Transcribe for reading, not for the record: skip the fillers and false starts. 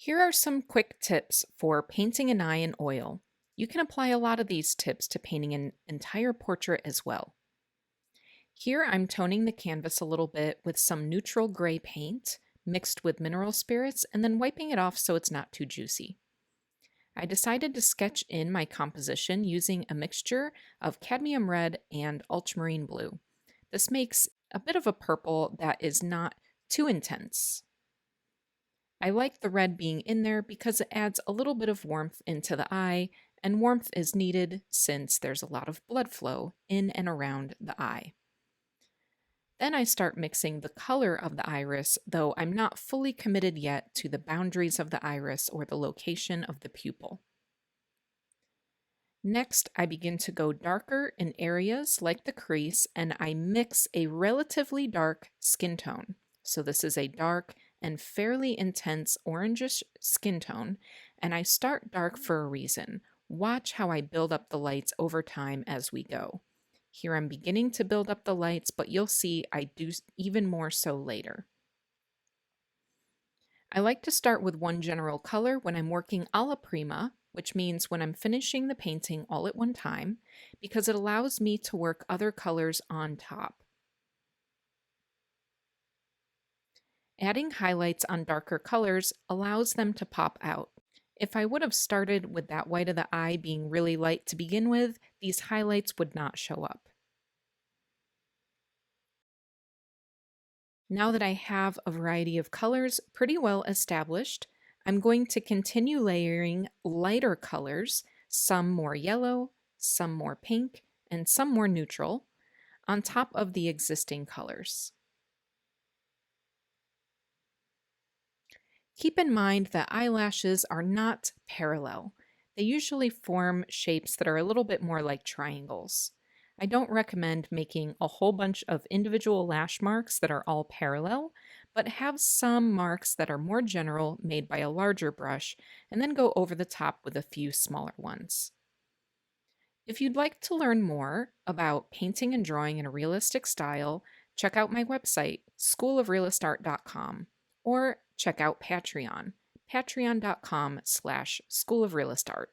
Here are some quick tips for painting an eye in oil. You can apply a lot of these tips to painting an entire portrait as well. Here I'm toning the canvas a little bit with some neutral gray paint mixed with mineral spirits and then wiping it off so it's not too juicy. I decided to sketch in my composition using a mixture of cadmium red and ultramarine blue. This makes a bit of a purple that is not too intense. I like the red being in there because it adds a little bit of warmth into the eye, and warmth is needed since there's a lot of blood flow in and around the eye. Then I start mixing the color of the iris, though I'm not fully committed yet to the boundaries of the iris or the location of the pupil. Next, I begin to go darker in areas like the crease, and I mix a relatively dark skin tone. So this is a dark and fairly intense orangish skin tone, and I start dark for a reason. Watch how I build up the lights over time as we go. Here I'm beginning to build up the lights, but you'll see I do even more so later. I like to start with one general color when I'm working alla prima, which means when I'm finishing the painting all at one time, because it allows me to work other colors on top. Adding highlights on darker colors allows them to pop out. If I would have started with that white of the eye being really light to begin with, these highlights would not show up. Now that I have a variety of colors pretty well established, I'm going to continue layering lighter colors, some more yellow, some more pink, and some more neutral, on top of the existing colors. Keep in mind that eyelashes are not parallel. They usually form shapes that are a little bit more like triangles. I don't recommend making a whole bunch of individual lash marks that are all parallel, but have some marks that are more general made by a larger brush, and then go over the top with a few smaller ones. If you'd like to learn more about painting and drawing in a realistic style, check out my website, schoolofrealistart.com, or check out Patreon, patreon.com/schoolofrealistart.